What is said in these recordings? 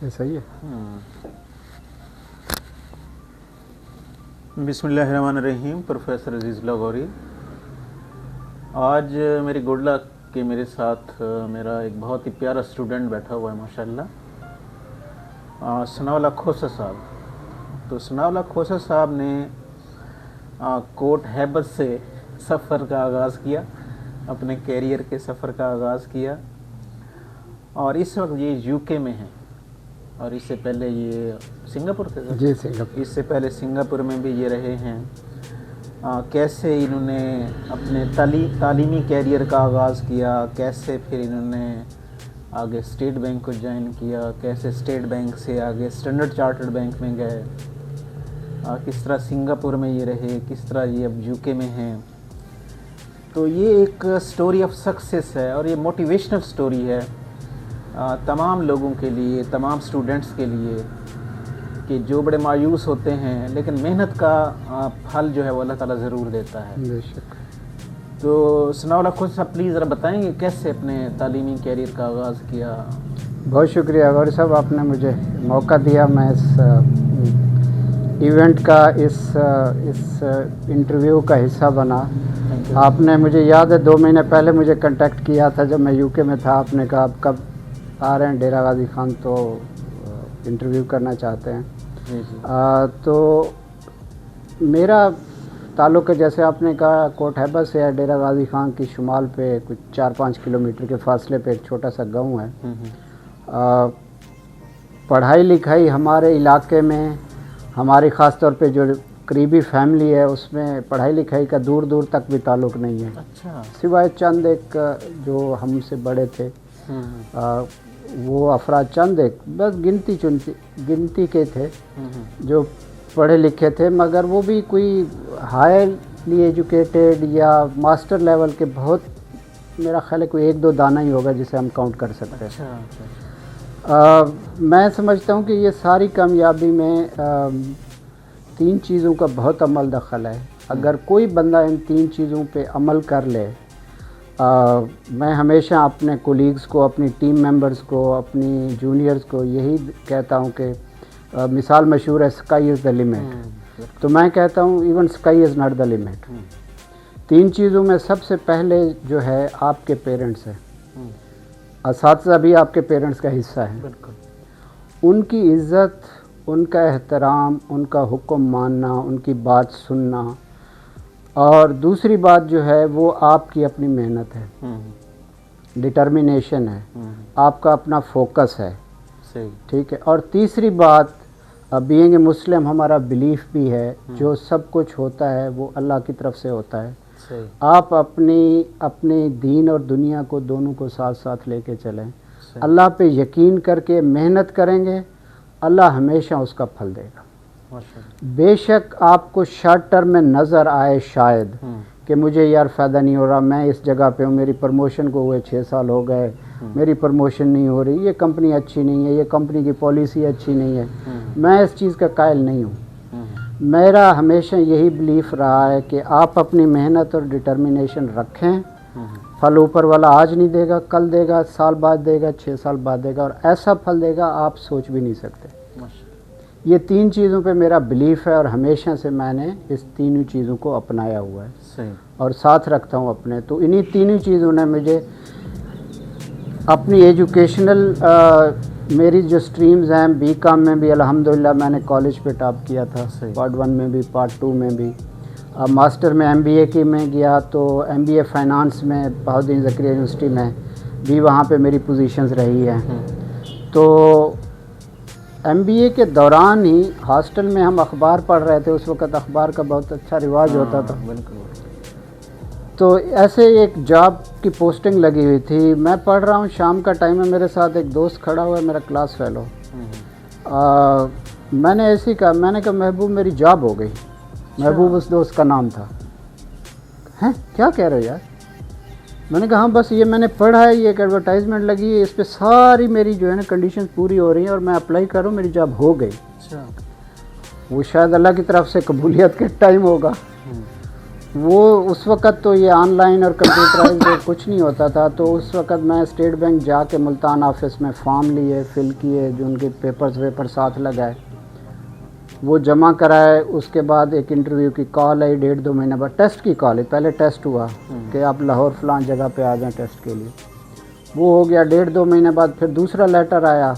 یہ صحیح ہے. بسم اللہ الرحمن الرحیم. پروفیسر عزیز اللہ غوری. آج میری گوڈلا کے میرے ساتھ میرا ایک بہت ہی پیارا اسٹوڈنٹ بیٹھا ہوا ہے ماشاء اللہ, ثناء اللہ کھوسہ صاحب. تو ثناء اللہ کھوسہ صاحب نے کوٹ ہیبت سے سفر کا آغاز کیا, اپنے کیریئر کے سفر کا آغاز کیا, اور اس وقت یہ یو کے میں ہیں, اور اس سے پہلے یہ سنگاپور تھے سر؟ جی سنگاپور. اس سے پہلے سنگاپور میں بھی یہ رہے ہیں. کیسے انہوں نے اپنے تعلیمی کیریئر کا آغاز کیا, کیسے پھر انہوں نے آگے اسٹیٹ بینک کو جوائن کیا, کیسے اسٹیٹ بینک سے آگے اسٹینڈرڈ چارٹرڈ بینک میں گئے, کس طرح سنگاپور میں یہ رہے, کس طرح یہ اب یو کے میں ہیں. تو یہ ایک سٹوری آف سکسیس ہے, اور یہ موٹیویشنل سٹوری ہے تمام لوگوں کے لیے, تمام اسٹوڈنٹس کے لیے, کہ جو بڑے مایوس ہوتے ہیں لیکن محنت کا پھل جو ہے وہ اللہ تعالیٰ ضرور دیتا ہے. بے شک. تو ثناء اللہ خود صاحب پلیز ذرا بتائیں گے کیسے اپنے تعلیمی کیریئر کا آغاز کیا؟ بہت شکریہ غوری صاحب, آپ نے مجھے موقع دیا. میں اس ایونٹ کا اس انٹرویو کا حصہ بنا. آپ نے مجھے یاد ہے 2 مہینے پہلے مجھے کنٹیکٹ کیا تھا جب میں یو کے میں تھا. آپ نے کہا آپ کب آ رہے ہیں ڈیرہ غازی خان, تو انٹرویو کرنا چاہتے ہیں. تو میرا تعلق ہے, جیسے آپ نے کہا, کوٹ ہیبت سے ہے. ڈیرہ غازی خان کی شمال پہ کچھ 4-5 کلومیٹر کے فاصلے پہ ایک چھوٹا سا گاؤں ہے. پڑھائی لکھائی ہمارے علاقے میں, ہماری خاص طور پہ جو قریبی فیملی ہے اس میں پڑھائی لکھائی کا دور دور تک بھی تعلق نہیں ہے. اچھا. سوائے چند ایک جو ہم سے بڑے تھے, وہ افراد چند ایک بس گنتی کے تھے جو پڑھے لکھے تھے, مگر وہ بھی کوئی ہائیلی ایجوکیٹڈ یا ماسٹر لیول کے بہت, میرا خیال ہے کوئی 1-2 دانہ ہی ہوگا جسے ہم کاؤنٹ کر سکتے ہیں. میں سمجھتا ہوں کہ یہ ساری کامیابی میں 3 چیزوں کا بہت عمل دخل ہے. اگر کوئی بندہ ان 3 چیزوں پہ عمل کر لے, میں ہمیشہ اپنے کولیگز کو, اپنی ٹیم ممبرز کو, اپنی جونیئرز کو یہی کہتا ہوں کہ مثال مشہور ہے اسکائی از دا لمٹ. تو میں کہتا ہوں even sky is not the limit. 3 چیزوں میں سب سے پہلے جو ہے آپ کے پیرنٹس ہیں. اساتذہ بھی آپ کے پیرنٹس کا حصہ ہیں. ان کی عزت, ان کا احترام, ان کا حکم ماننا, ان کی بات سننا, اور دوسری بات جو ہے وہ آپ کی اپنی محنت ہے, ڈٹرمینیشن ہے, آپ کا اپنا فوکس ہے. ٹھیک ہے. اور تیسری بات, بینگ اے مسلم ہمارا بلیف بھی ہے جو سب کچھ ہوتا ہے وہ اللہ کی طرف سے ہوتا ہے. آپ اپنی دین اور دنیا کو دونوں کو ساتھ ساتھ لے کے چلیں. اللہ پہ یقین کر کے محنت کریں گے, اللہ ہمیشہ اس کا پھل دے گا. بے شک آپ کو شارٹ ٹرم میں نظر آئے شاید کہ مجھے یار فائدہ نہیں ہو رہا, میں اس جگہ پہ ہوں, میری پروموشن کو ہوئے 6 سال ہو گئے, میری پروموشن نہیں ہو رہی, یہ کمپنی اچھی نہیں ہے, یہ کمپنی کی پالیسی اچھی نہیں ہے, میں اس چیز کا قائل نہیں ہوں. میرا ہمیشہ یہی بلیف رہا ہے کہ آپ اپنی محنت اور ڈٹرمینیشن رکھیں, پھل اوپر والا آج نہیں دے گا, کل دے گا, سال بعد دے گا, 6 سال بعد دے گا, اور ایسا پھل دے گا آپ سوچ بھی نہیں سکتے. یہ 3 چیزوں پہ میرا بلیف ہے, اور ہمیشہ سے میں نے اس 3 چیزوں کو اپنایا ہوا ہے اور ساتھ رکھتا ہوں اپنے. تو انہی 3 چیزوں نے مجھے اپنی ایجوکیشنل, میری جو سٹریمز ہیں, بی کام میں بھی الحمدللہ میں نے کالج پہ ٹاپ کیا تھا, پارٹ 1 میں بھی, پارٹ 2 میں بھی. ماسٹر میں ایم بی اے کی میں گیا تو ایم بی اے فائنانس میں بہاؤالدین زکریا یونیورسٹی میں بھی, وہاں پہ میری پوزیشنز رہی ہیں. تو ایم بی اے کے دوران ہی ہاسٹل میں ہم اخبار پڑھ رہے تھے, اس وقت اخبار کا بہت اچھا رواج ہوتا تھا. تو ایسے ایک جاب کی پوسٹنگ لگی ہوئی تھی, میں پڑھ رہا ہوں, شام کا ٹائم ہے, میرے ساتھ ایک دوست کھڑا ہوا ہے, میرا کلاس فیلو. میں نے ایسے ہی کہا, میں نے کہا محبوب میری جاب ہو گئی. محبوب اس دوست کا نام تھا. ہیں کیا کہہ رہے ہو یار؟ میں نے کہا ہاں بس یہ میں نے پڑھا ہے, یہ ایک ایڈورٹائزمنٹ لگی ہے, اس پہ ساری میری جو ہے نا کنڈیشنز پوری ہو رہی ہیں, اور میں اپلائی کروں, میری جاب ہو گئی. وہ شاید اللہ کی طرف سے قبولیت کے ٹائم ہوگا. وہ اس وقت تو یہ آن لائن اور کمپیوٹرائز کچھ نہیں ہوتا تھا، تو اس وقت میں اسٹیٹ بینک جا کے ملتان آفس میں فارم لیے، فل کیے، جو ان کے پیپر ساتھ لگائے، وہ جمع کرائے. اس کے بعد ایک انٹرویو کی کال آئی 1.5-2 مہینے بعد، ٹیسٹ کی کال آئی. پہلے ٹیسٹ ہوا کہ آپ لاہور فلاں جگہ پہ آ جائیں ٹیسٹ کے لیے، وہ ہو گیا. 1.5-2 مہینے بعد پھر دوسرا لیٹر آیا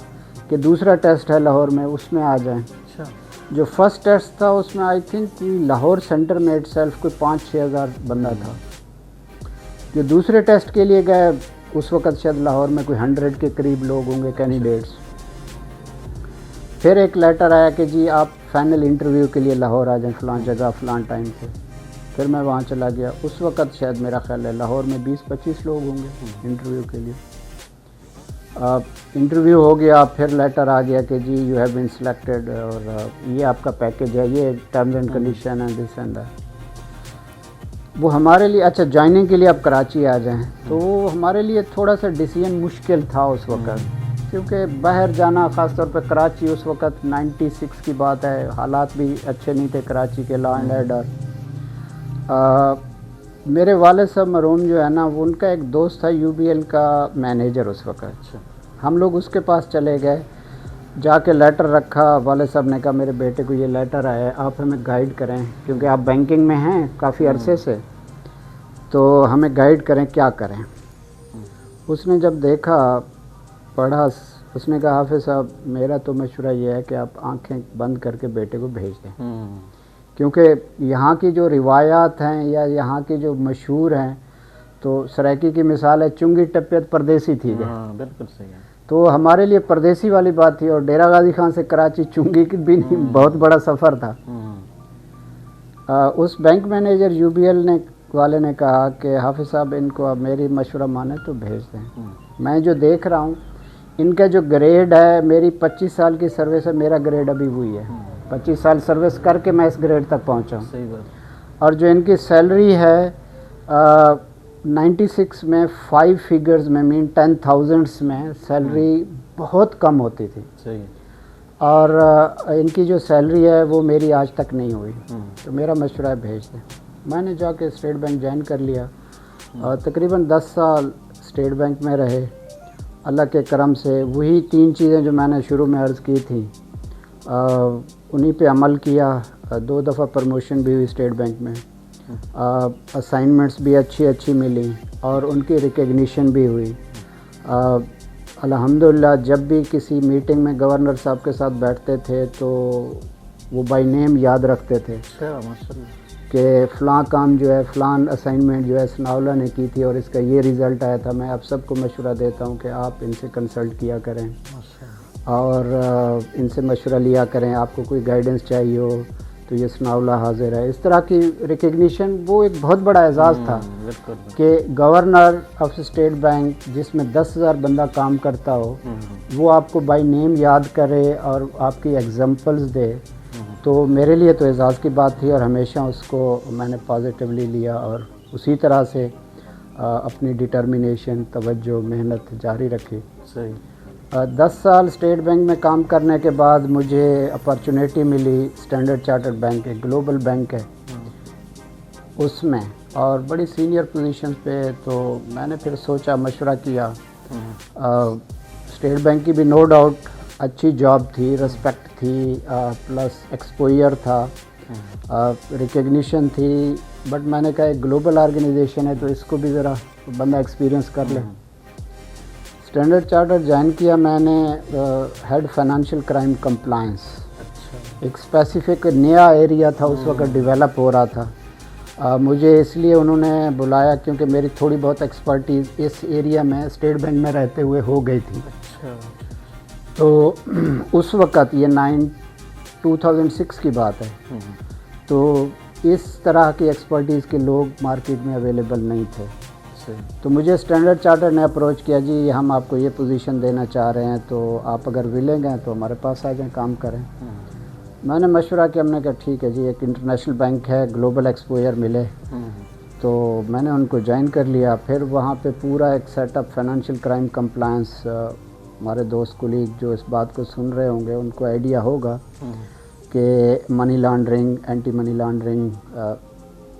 کہ دوسرا ٹیسٹ ہے لاہور میں، اس میں آ جائیں. جو فرسٹ ٹیسٹ تھا اس میں آئی تھنک لاہور سینٹر میں اٹ سیلف کوئی 5-6 ہزار بندہ تھا. جو دوسرے ٹیسٹ کے لیے گئے اس وقت شاید لاہور میں کوئی 100 کے قریب لوگ ہوں گے کینڈیڈیٹس. پھر ایک لیٹر آیا کہ جی آپ فائنل انٹرویو کے لیے لاہور آ جائیں فلاں جگہ فلاں ٹائم پہ. پھر میں وہاں چلا گیا. اس وقت شاید میرا خیال ہے لاہور میں 20-25 لوگ ہوں گے انٹرویو کے لیے. انٹرویو ہو گیا، پھر لیٹر آ گیا کہ جی یو ہیو بین سلیکٹڈ، اور یہ آپ کا پیکیج ہے، یہ ٹرمز اینڈ کنڈیشن ہے، دس اینڈ دیٹ. وہ ہمارے لیے اچھا جوائننگ کے لیے آپ کراچی آ جائیں، تو وہ ہمارے لیے تھوڑا سا ڈیسیژن مشکل تھا اس وقت، کیونکہ باہر جانا خاص طور پہ کراچی اس وقت 96 کی بات ہے، حالات بھی اچھے نہیں تھے کراچی کے، لا اینڈ آرڈر. میرے والد صاحب مرحوم جو ہے نا، وہ ان کا ایک دوست تھا UBL کا مینیجر اس وقت. ہم لوگ اس کے پاس چلے گئے، جا کے لیٹر رکھا. والد صاحب نے کہا میرے بیٹے کو یہ لیٹر آیا ہے، آپ ہمیں گائیڈ کریں، کیونکہ آپ بینکنگ میں ہیں کافی عرصے سے، تو ہمیں گائیڈ کریں کیا کریں. اس نے جب دیکھا پڑھا، اس نے کہا حافظ صاحب میرا تو مشورہ یہ ہے کہ آپ آنکھیں بند کر کے بیٹے کو بھیج دیں، کیونکہ یہاں کی جو روایات ہیں یا یہاں کی جو مشہور ہیں، تو سرائکی کی مثال ہے چنگی ٹپیت پردیسی تھی گئے. بالکل صحیح ہے. تو ہمارے لیے پردیسی والی بات تھی، اور ڈیرہ غازی خان سے کراچی چنگی کی بھی بہت بڑا سفر تھا. اس بینک مینیجر UBL والے نے کہا کہ حافظ صاحب ان کو اب میری مشورہ مانیں تو بھیج دیں. میں جو دیکھ رہا ہوں ان کا جو گریڈ ہے، میری 25 سال کی سروس ہے، میرا گریڈ ابھی وہی ہے. 25 سال سروس کر کے میں اس گریڈ تک پہنچا ہوں. صحیح بات. اور جو ان کی سیلری ہے 96 میں 5 فگرز میں، مین 10,000 میں سیلری بہت کم ہوتی تھی. صحیح. اور ان کی جو سیلری ہے وہ میری آج تک نہیں ہوئی. تو میرا مشورہ ہے بھیج دیں. میں نے جا کے اسٹیٹ بینک جوائن کر لیا، اور تقریباً 10 سال اسٹیٹ بینک میں رہے. اللہ کے کرم سے وہی 3 چیزیں جو میں نے شروع میں عرض کی تھیں انہی پہ عمل کیا. 2 دفعہ پروموشن بھی ہوئی اسٹیٹ بینک میں، اسائنمنٹس بھی اچھی ملی، اور ان کی ریکگنیشن بھی ہوئی. الحمدللہ جب بھی کسی میٹنگ میں گورنر صاحب کے ساتھ بیٹھتے تھے تو وہ بائی نیم یاد رکھتے تھے کہ فلاں کام جو ہے، فلاں اسائنمنٹ جو ہے ثناءاللہ نے کی تھی اور اس کا یہ رزلٹ آیا تھا. میں آپ سب کو مشورہ دیتا ہوں کہ آپ ان سے کنسلٹ کیا کریں اور ان سے مشورہ لیا کریں. آپ کو کوئی گائیڈنس چاہیے ہو تو یہ ثناءاللہ حاضر ہے. اس طرح کی ریکگنیشن وہ ایک بہت بڑا اعزاز تھا کہ گورنر آف اسٹیٹ بینک جس میں 10,000 بندہ کام کرتا ہو، وہ آپ کو بائی نیم یاد کرے اور آپ کی ایگزامپلز دے. تو میرے لیے تو اعزاز کی بات تھی، اور ہمیشہ اس کو میں نے پازیٹیولی لیا، اور اسی طرح سے اپنی ڈٹرمینیشن، توجہ، محنت جاری رکھی. صحیح. 10 سال اسٹیٹ بینک میں کام کرنے کے بعد مجھے اپرچونیٹی ملی اسٹینڈرڈ چارٹرڈ بینک، ایک گلوبل بینک ہے اس میں، اور بڑی سینئر پوزیشنز پہ. تو میں نے پھر سوچا، مشورہ کیا. اسٹیٹ بینک کی بھی نو ڈاؤٹ اچھی جاب تھی، رسپیکٹ تھی، پلس ایکسپوئر تھا، ریکگنیشن تھی. بٹ میں نے کہا ایک گلوبل آرگنائزیشن ہے تو اس کو بھی ذرا بندہ ایکسپیرینس کر لے. اسٹینڈرڈ چارٹر جوائن کیا میں نے، ہیڈ فائنانشیل کرائم کمپلائنس. ایک اسپیسیفک نیا ایریا تھا اس وقت ڈیولپ ہو رہا تھا. مجھے اس لیے انہوں نے بلایا کیونکہ میری تھوڑی بہت ایکسپرٹیز اس ایریا میں اسٹیٹ بینک میں رہتے ہوئے ہو گئی تھی. تو اس وقت یہ 2006 کی بات ہے، تو اس طرح کی ایکسپرٹیز کے لوگ مارکیٹ میں اویلیبل نہیں تھے. تو مجھے اسٹینڈرڈ چارٹر نے اپروچ کیا، جی ہم آپ کو یہ پوزیشن دینا چاہ رہے ہیں، تو آپ اگر ولنگ ہیں تو ہمارے پاس آ جائیں، کام کریں. میں نے مشورہ کیا، ہم نے کہا ٹھیک ہے جی، ایک انٹرنیشنل بینک ہے، گلوبل ایکسپوئر ملے. تو میں نے ان کو جوائن کر لیا. پھر وہاں پہ پورا ایک setup financial crime compliance. ہمارے دوست کولیگ جو اس بات کو سن رہے ہوں گے ان کو آئیڈیا ہوگا کہ money laundering, anti money laundering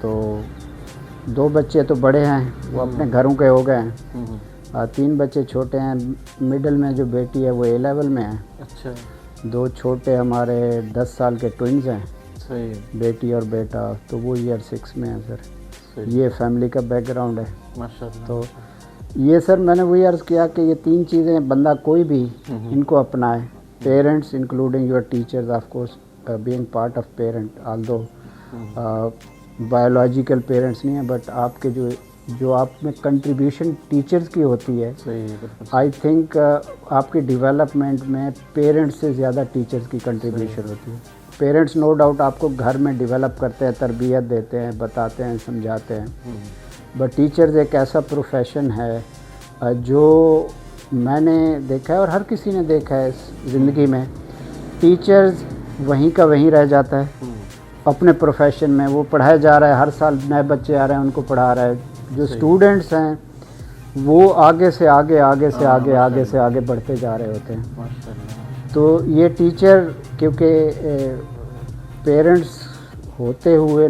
تو 2 بچے تو بڑے ہیں، وہ اپنے گھروں کے ہو گئے ہیں، 3 بچے چھوٹے ہیں، مڈل میں جو بیٹی ہے وہ A لیول میں ہے، اچھا 2 چھوٹے ہمارے 10 سال کے ٹوئنز ہیں، صحیح بیٹی اور بیٹا، تو وہ ایئر 6 میں ہے سر۔ صحیح یہ فیملی کا بیک گراؤنڈ ہے۔ ماشاء اللہ۔ تو یہ سر میں نے وہی عرض کیا کہ یہ 3 چیزیں بندہ کوئی بھی ان کو اپنائے، parents including your teachers of course being part of parent آلدو biological parents نہیں ہیں، بٹ آپ کے جو آپ میں کنٹریبیوشن ٹیچرز کی ہوتی ہے، صحیح بالکل آئی تھنک آپ کی ڈیولپمنٹ میں پیرنٹس سے زیادہ ٹیچرز کی کنٹریبیوشن ہوتی ہے۔ پیرنٹس نو ڈاؤٹ آپ کو گھر میں ڈیولپ کرتے ہیں، تربیت دیتے ہیں، بتاتے ہیں، سمجھاتے ہیں، بٹ ٹیچرز ایک ایسا پروفیشن ہے جو میں نے دیکھا ہے اور ہر کسی نے دیکھا ہے اس زندگی میں، ٹیچرز وہیں کا وہیں رہ جاتا ہے اپنے پروفیشن میں، وہ پڑھایا جا رہا ہے، ہر سال نئے بچے آ رہے ہیں ان کو پڑھا رہا ہے، جو اسٹوڈنٹس ہیں وہ آگے سے آگے آگے سے آگے آگے سے آگے بڑھتے جا رہے ہوتے ہیں۔ ماشاء اللہ۔ تو یہ ٹیچر کیونکہ پیرنٹس ہوتے ہوئے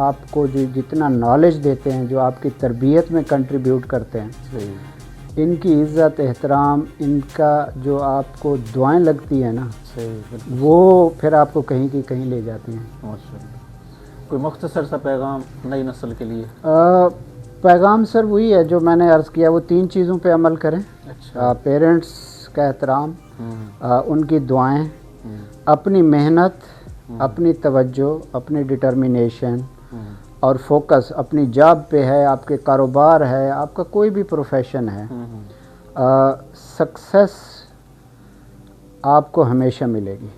آپ کو جو جتنا نالج دیتے ہیں، جو آپ کی تربیت میں کنٹریبیوٹ کرتے ہیں، صحیح ان کی عزت احترام، ان کا جو آپ کو دعائیں لگتی ہیں نا، صحیح بالکل وہ پھر آپ کو کہیں کی کہیں لے جاتی ہیں۔ ماشاء اللہ۔ کوئی مختصر سا پیغام نئی نسل کے لیے؟ پیغام سر وہی ہے جو میں نے عرض کیا، وہ 3 چیزوں پہ عمل کریں۔ اچھا پیرنٹس کا احترام، ان کی دعائیں، اپنی محنت، اپنی توجہ، اپنی ڈٹرمینیشن اور فوکس اپنی جاب پہ ہے، آپ کے کاروبار ہے، آپ کا کوئی بھی پروفیشن ہے، سکسیس آپ کو ہمیشہ ملے گی۔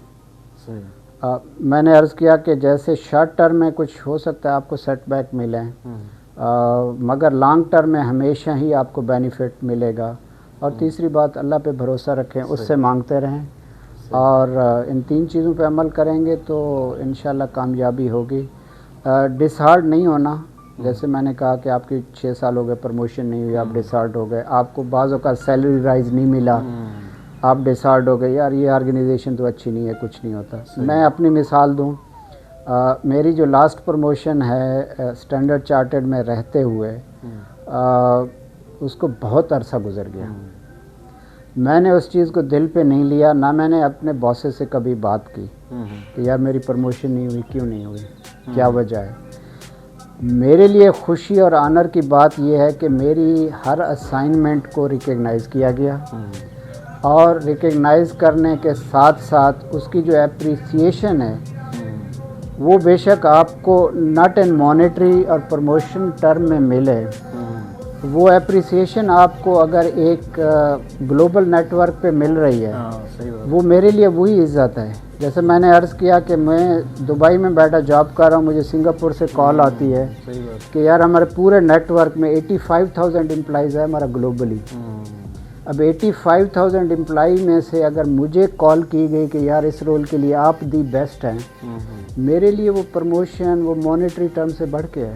صحیح میں نے عرض کیا کہ جیسے شارٹ ٹرم میں کچھ ہو سکتا ہے آپ کو سیٹ بیک ملیں، مگر لانگ ٹرم میں ہمیشہ ہی آپ کو بینیفٹ ملے گا۔ اور تیسری بات، اللہ پہ بھروسہ رکھیں، اس سے مانگتے رہیں، اور ان 3 چیزوں پہ عمل کریں گے تو انشاءاللہ کامیابی ہوگی۔ ڈس ہارڈ نہیں ہونا، جیسے میں نے کہا کہ آپ کی 6 سال ہو گئے پروموشن نہیں ہوئی، آپ ڈس ہارڈ ہو گئے، آپ کو بعض اوقات سیلری رائز نہیں ملا، آپ ڈس ہارڈ ہو گئے، یار یہ آرگنائزیشن تو اچھی نہیں ہے، کچھ نہیں ہوتا۔ میں اپنی مثال دوں، میری جو لاسٹ پروموشن ہے اسٹینڈرڈ چارٹرڈ میں رہتے ہوئے، اس کو بہت عرصہ گزر گیا، میں نے اس چیز کو دل پہ نہیں لیا، نہ میں نے اپنے باسز سے کبھی بات کی کہ یار میری پروموشن نہیں ہوئی، کیوں نہیں ہوئی، کیا وجہ ہے۔ میرے لیے خوشی اور آنر کی بات یہ ہے کہ میری ہر اسائنمنٹ کو ریکگنائز کیا گیا، اور ریکگنائز کرنے کے ساتھ ساتھ اس کی جو اپریسیشن ہے وہ بے شک آپ کو ناٹ ان مانیٹری اور پروموشن ٹرم میں ملے، وہ اپریسیشن آپ کو اگر ایک گلوبل نیٹ ورک پہ مل رہی ہے، وہ میرے لیے وہی عزت ہے۔ جیسے میں نے عرض کیا کہ میں دبئی میں بیٹھا جاب کر رہا ہوں، مجھے سنگاپور سے کال آتی ہے کہ یار ہمارے پورے نیٹ ورک میں 85,000 امپلائیز ہے ہمارا گلوبلی۔ اب 85,000 امپلائی میں سے اگر مجھے کال کی گئی کہ یار اس رول کے لیے آپ دی بیسٹ ہیں، میرے لیے وہ پروموشن وہ مانیٹری ٹرم سے بڑھ کے ہے۔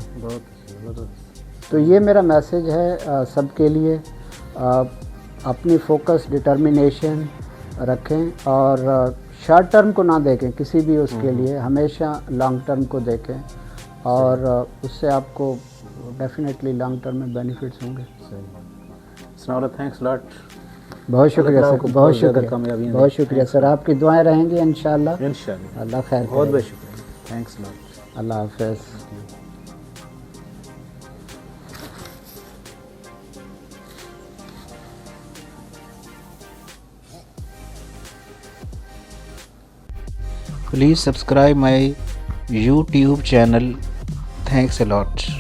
تو یہ میرا میسیج ہے سب کے لیے، اپنی فوکس ڈٹرمینیشن رکھیں، اور شارٹ ٹرم کو نہ دیکھیں کسی بھی اس کے لیے، ہمیشہ لانگ ٹرم کو دیکھیں، اور اس سے آپ کو ڈیفینیٹلی لانگ ٹرم میں بینیفٹس ہوں گے۔ تھینکس لاٹ، بہت شکریہ سر، بہت شکریہ، بہت شکریہ سر، آپ کی دعائیں رہیں گی انشاءاللہ۔ اللہ خیر کرے، بہت بہت شکریہ، تھینکس لاٹ، اللہ حافظ۔ Please subscribe my YouTube channel. Thanks a lot.